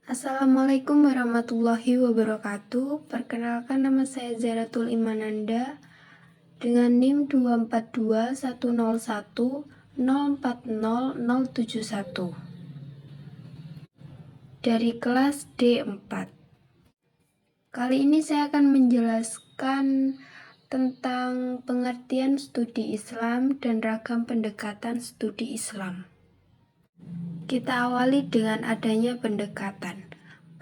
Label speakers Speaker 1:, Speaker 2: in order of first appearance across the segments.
Speaker 1: Assalamualaikum warahmatullahi wabarakatuh. Perkenalkan, nama saya Zaratul Imananda dengan NIM 24210104071 dari kelas D4. Kali ini saya akan menjelaskan tentang pengertian studi Islam dan ragam pendekatan studi Islam. Kita awali dengan adanya pendekatan.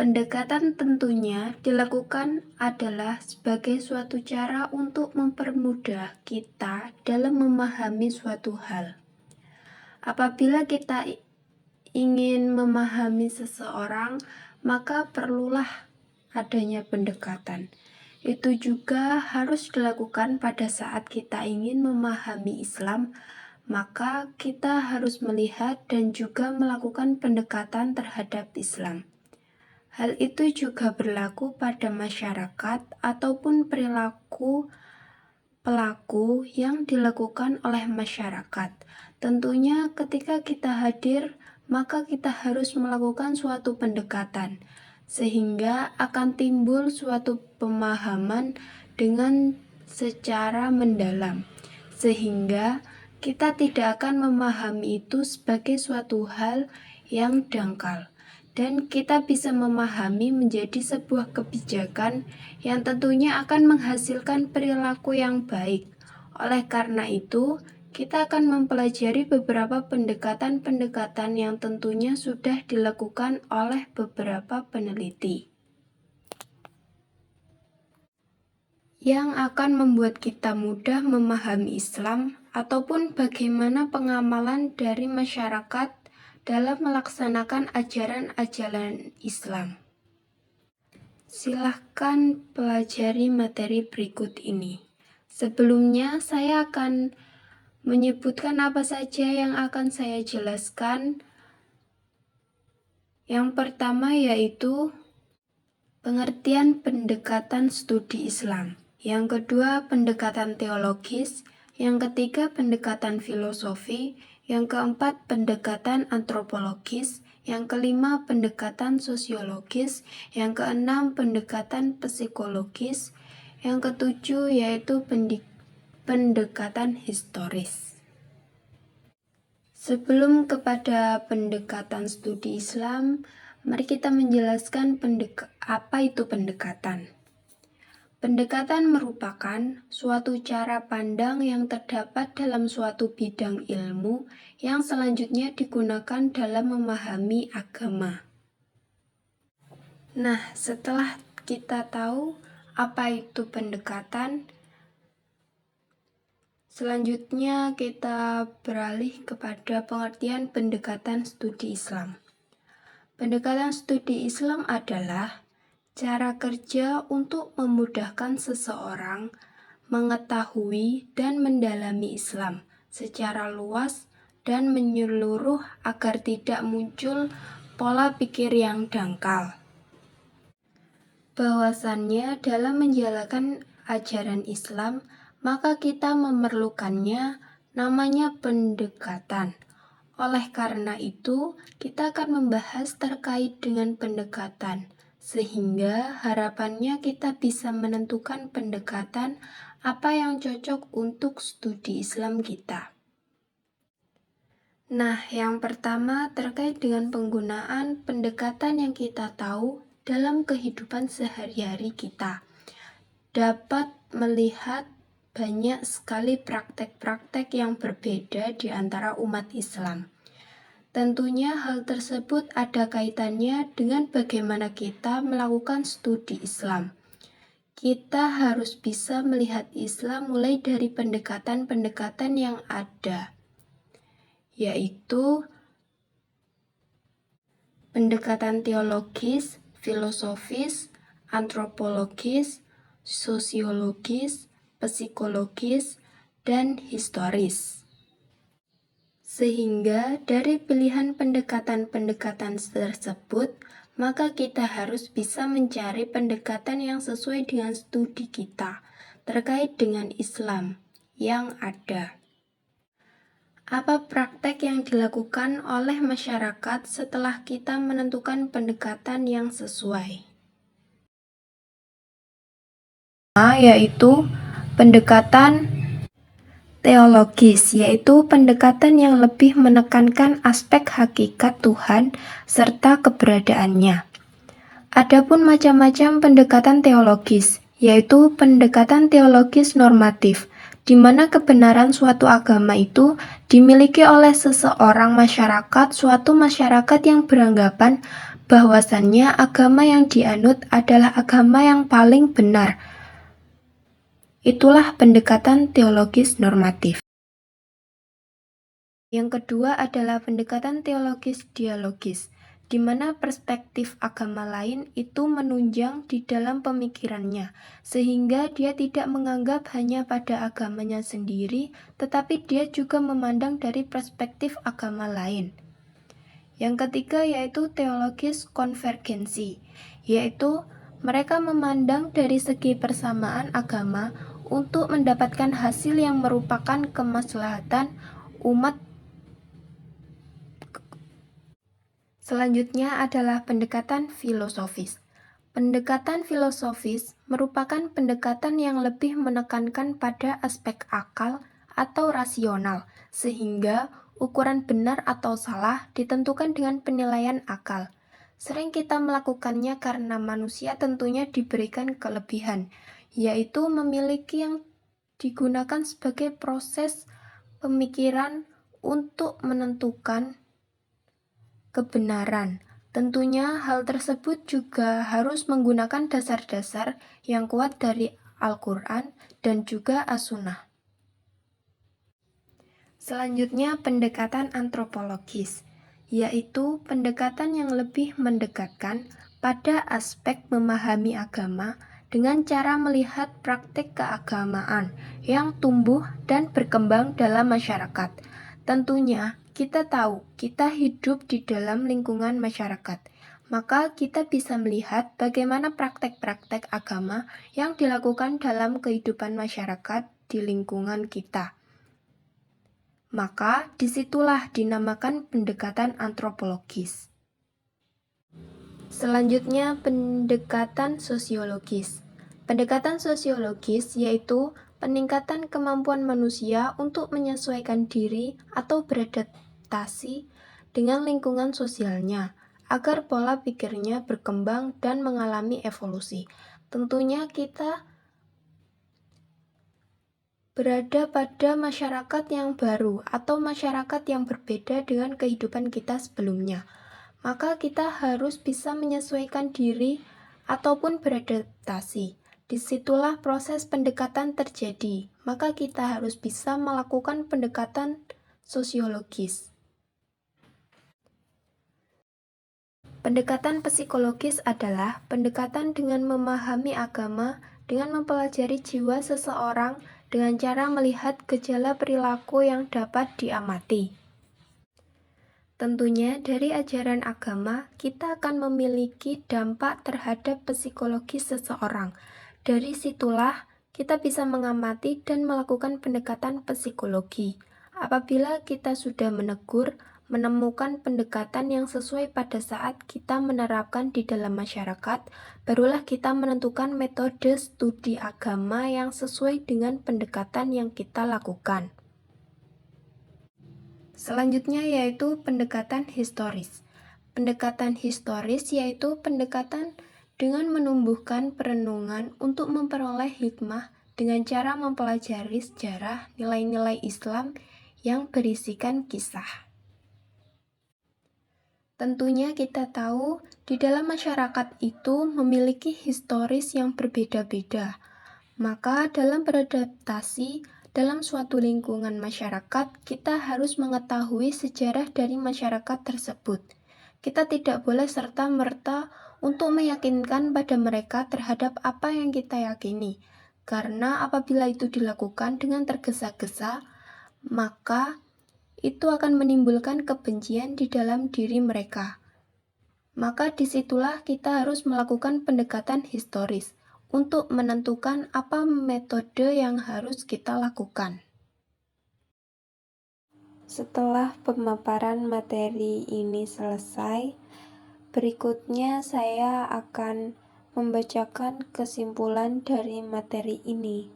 Speaker 1: Pendekatan tentunya dilakukan adalah sebagai suatu cara untuk mempermudah kita dalam memahami suatu hal. Apabila kita ingin memahami seseorang, maka perlulah adanya pendekatan. Itu juga harus dilakukan pada saat kita ingin memahami Islam, maka kita harus melihat dan juga melakukan pendekatan terhadap Islam. Hal itu juga berlaku pada masyarakat ataupun perilaku pelaku yang dilakukan oleh masyarakat. Tentunya ketika kita hadir, maka kita harus melakukan suatu pendekatan, sehingga akan timbul suatu pemahaman dengan secara mendalam, sehingga kita tidak akan memahami itu sebagai suatu hal yang dangkal, dan kita bisa memahami menjadi sebuah kebijakan yang tentunya akan menghasilkan perilaku yang baik. Oleh karena itu, kita akan mempelajari beberapa pendekatan-pendekatan yang tentunya sudah dilakukan oleh beberapa peneliti, yang akan membuat kita mudah memahami Islam ataupun bagaimana pengamalan dari masyarakat dalam melaksanakan ajaran-ajaran Islam. Silahkan pelajari materi berikut ini. Sebelumnya, saya akan menyebutkan apa saja yang akan saya jelaskan. Yang pertama yaitu pengertian pendekatan studi Islam. Yang kedua, pendekatan teologis. Yang ketiga, pendekatan filosofi. Yang keempat, pendekatan antropologis. Yang kelima, pendekatan sosiologis. Yang keenam, pendekatan psikologis. Yang ketujuh yaitu pendekatan historis. Sebelum kepada pendekatan studi Islam, mari kita menjelaskan apa itu pendekatan. Pendekatan merupakan suatu cara pandang yang terdapat dalam suatu bidang ilmu yang selanjutnya digunakan dalam memahami agama. Nah, setelah kita tahu apa itu pendekatan, selanjutnya kita beralih kepada pengertian pendekatan studi Islam. Pendekatan studi Islam adalah cara kerja untuk memudahkan seseorang mengetahui dan mendalami Islam secara luas dan menyeluruh agar tidak muncul pola pikir yang dangkal. Bahwasannya dalam menjalankan ajaran Islam, maka kita memerlukannya namanya pendekatan. Oleh karena itu, kita akan membahas terkait dengan pendekatan, sehingga harapannya kita bisa menentukan pendekatan apa yang cocok untuk studi Islam kita. Nah, yang pertama terkait dengan penggunaan pendekatan yang kita tahu dalam kehidupan sehari-hari kita. Dapat melihat banyak sekali praktek-praktek yang berbeda di antara umat Islam. Tentunya hal tersebut ada kaitannya dengan bagaimana kita melakukan studi Islam. Kita harus bisa melihat Islam mulai dari pendekatan-pendekatan yang ada, yaitu pendekatan teologis, filosofis, antropologis, sosiologis, psikologis, dan historis. Sehingga dari pilihan pendekatan-pendekatan tersebut, maka kita harus bisa mencari pendekatan yang sesuai dengan studi kita terkait dengan Islam yang ada. Apa praktek yang dilakukan oleh masyarakat setelah kita menentukan pendekatan yang sesuai? Yaitu pendekatan teologis, yaitu pendekatan yang lebih menekankan aspek hakikat Tuhan serta keberadaannya. Adapun macam-macam pendekatan teologis, yaitu pendekatan teologis normatif, di mana kebenaran suatu agama itu dimiliki oleh seseorang masyarakat, suatu masyarakat yang beranggapan bahwasannya agama yang dianut adalah agama yang paling benar. Itulah pendekatan teologis normatif. Yang kedua adalah pendekatan teologis dialogis, di mana perspektif agama lain itu menunjang di dalam pemikirannya, sehingga dia tidak menganggap hanya pada agamanya sendiri, tetapi dia juga memandang dari perspektif agama lain. Yang ketiga yaitu teologis konvergensi, yaitu mereka memandang dari segi persamaan agama untuk mendapatkan hasil yang merupakan kemaslahatan umat. Selanjutnya adalah pendekatan filosofis. Pendekatan filosofis merupakan pendekatan yang lebih menekankan pada aspek akal atau rasional, sehingga ukuran benar atau salah ditentukan dengan penilaian akal. Sering kita melakukannya karena manusia tentunya diberikan kelebihan, yaitu memiliki yang digunakan sebagai proses pemikiran untuk menentukan kebenaran. Tentunya hal tersebut juga harus menggunakan dasar-dasar yang kuat dari Al-Quran dan juga As-Sunnah. Selanjutnya pendekatan antropologis, yaitu pendekatan yang lebih mendekatkan pada aspek memahami agama dengan cara melihat praktik keagamaan yang tumbuh dan berkembang dalam masyarakat. Tentunya kita tahu kita hidup di dalam lingkungan masyarakat, maka kita bisa melihat bagaimana praktek-praktek agama yang dilakukan dalam kehidupan masyarakat di lingkungan kita. Maka disitulah dinamakan pendekatan antropologis. Selanjutnya pendekatan sosiologis. Pendekatan sosiologis yaitu peningkatan kemampuan manusia untuk menyesuaikan diri atau beradaptasi dengan lingkungan sosialnya, agar pola pikirnya berkembang dan mengalami evolusi. Tentunya kita berada pada masyarakat yang baru atau masyarakat yang berbeda dengan kehidupan kita sebelumnya. Maka kita harus bisa menyesuaikan diri ataupun beradaptasi. Disitulah proses pendekatan terjadi, maka kita harus bisa melakukan pendekatan sosiologis. Pendekatan psikologis adalah pendekatan dengan memahami agama, dengan mempelajari jiwa seseorang, dengan cara melihat gejala perilaku yang dapat diamati. Tentunya dari ajaran agama, kita akan memiliki dampak terhadap psikologis seseorang. Dari situlah kita bisa mengamati dan melakukan pendekatan psikologi. Apabila kita sudah menegur, menemukan pendekatan yang sesuai pada saat kita menerapkan di dalam masyarakat, barulah kita menentukan metode studi agama yang sesuai dengan pendekatan yang kita lakukan. Selanjutnya yaitu pendekatan historis. Pendekatan historis yaitu pendekatan dengan menumbuhkan perenungan untuk memperoleh hikmah dengan cara mempelajari sejarah nilai-nilai Islam yang berisikan kisah. Tentunya kita tahu di dalam masyarakat itu memiliki historis yang berbeda-beda. Maka dalam beradaptasi dalam suatu lingkungan masyarakat, kita harus mengetahui sejarah dari masyarakat tersebut. Kita tidak boleh serta-merta untuk meyakinkan pada mereka terhadap apa yang kita yakini. Karena apabila itu dilakukan dengan tergesa-gesa, maka itu akan menimbulkan kebencian di dalam diri mereka. Maka disitulah kita harus melakukan pendekatan historis untuk menentukan apa metode yang harus kita lakukan. Setelah pemaparan materi ini selesai, berikutnya saya akan membacakan kesimpulan dari materi ini.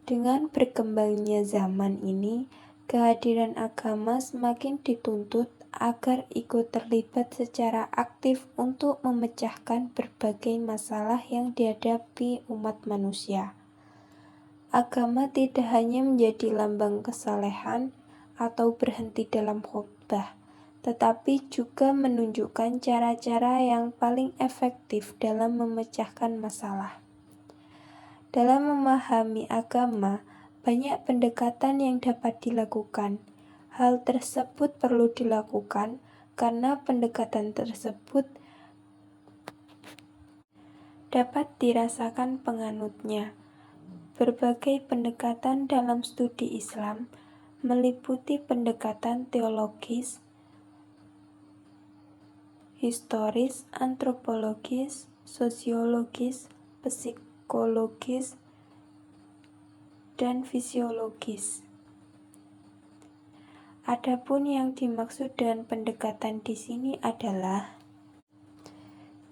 Speaker 1: Dengan berkembangnya zaman ini, kehadiran agama semakin dituntut agar ikut terlibat secara aktif untuk memecahkan berbagai masalah yang dihadapi umat manusia. Agama tidak hanya menjadi lambang kesalehan atau berhenti dalam khotbah, tetapi juga menunjukkan cara-cara yang paling efektif dalam memecahkan masalah. Dalam memahami agama, banyak pendekatan yang dapat dilakukan. Hal tersebut perlu dilakukan karena pendekatan tersebut dapat dirasakan penganutnya. Berbagai pendekatan dalam studi Islam meliputi pendekatan teologis, historis, antropologis, sosiologis, psikologis, dan fisiologis. Adapun yang dimaksud dengan pendekatan di sini adalah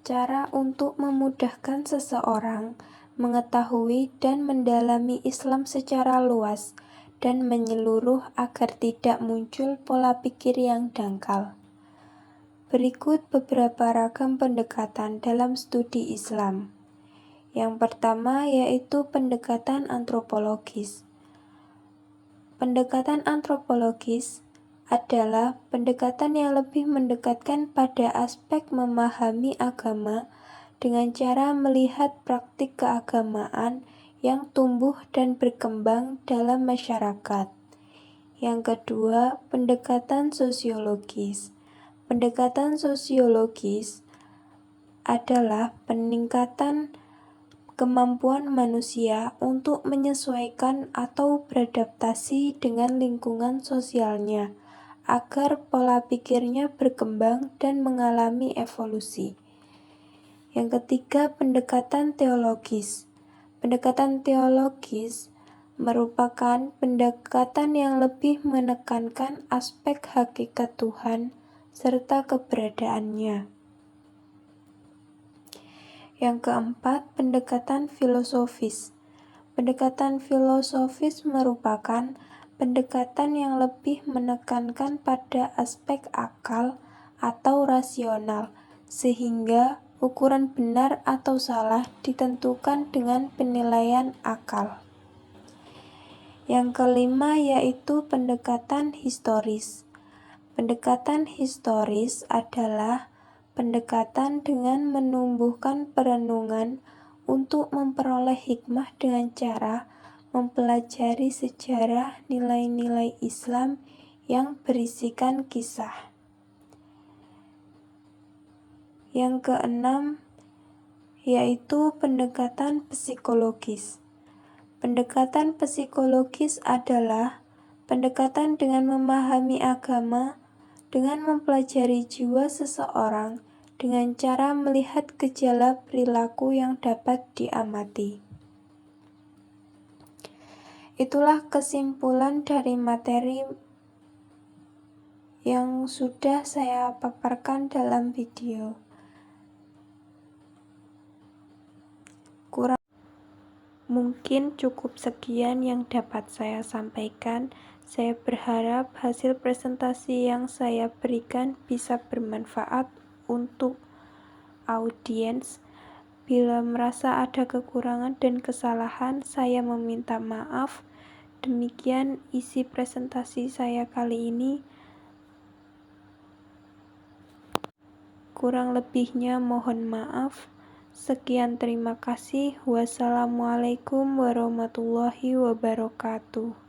Speaker 1: cara untuk memudahkan seseorang mengetahui dan mendalami Islam secara luas dan menyeluruh agar tidak muncul pola pikir yang dangkal. Berikut beberapa ragam pendekatan dalam studi Islam. Yang pertama yaitu pendekatan antropologis. Pendekatan antropologis adalah pendekatan yang lebih mendekatkan pada aspek memahami agama dengan cara melihat praktik keagamaan yang tumbuh dan berkembang dalam masyarakat. Yang kedua, pendekatan sosiologis. Pendekatan sosiologis adalah peningkatan kemampuan manusia untuk menyesuaikan atau beradaptasi dengan lingkungan sosialnya, agar pola pikirnya berkembang dan mengalami evolusi. Yang ketiga, pendekatan teologis. Pendekatan teologis merupakan pendekatan yang lebih menekankan aspek hakikat Tuhan serta keberadaannya. Yang keempat, pendekatan filosofis. Pendekatan filosofis merupakan pendekatan yang lebih menekankan pada aspek akal atau rasional, sehingga ukuran benar atau salah ditentukan dengan penilaian akal. Yang kelima yaitu pendekatan historis. Pendekatan historis adalah pendekatan dengan menumbuhkan perenungan untuk memperoleh hikmah dengan cara mempelajari sejarah nilai-nilai Islam yang berisikan kisah. Yang keenam yaitu pendekatan psikologis. Pendekatan psikologis adalah pendekatan dengan memahami agama dengan mempelajari jiwa seseorang dengan cara melihat gejala perilaku yang dapat diamati. Itulah kesimpulan dari materi yang sudah saya paparkan dalam video. Mungkin cukup sekian yang dapat saya sampaikan. Saya berharap hasil presentasi yang saya berikan bisa bermanfaat untuk audiens. Bila merasa ada kekurangan dan kesalahan, saya meminta maaf. Demikian isi presentasi saya kali ini. Kurang lebihnya mohon maaf. Sekian, terima kasih. Wassalamualaikum warahmatullahi wabarakatuh.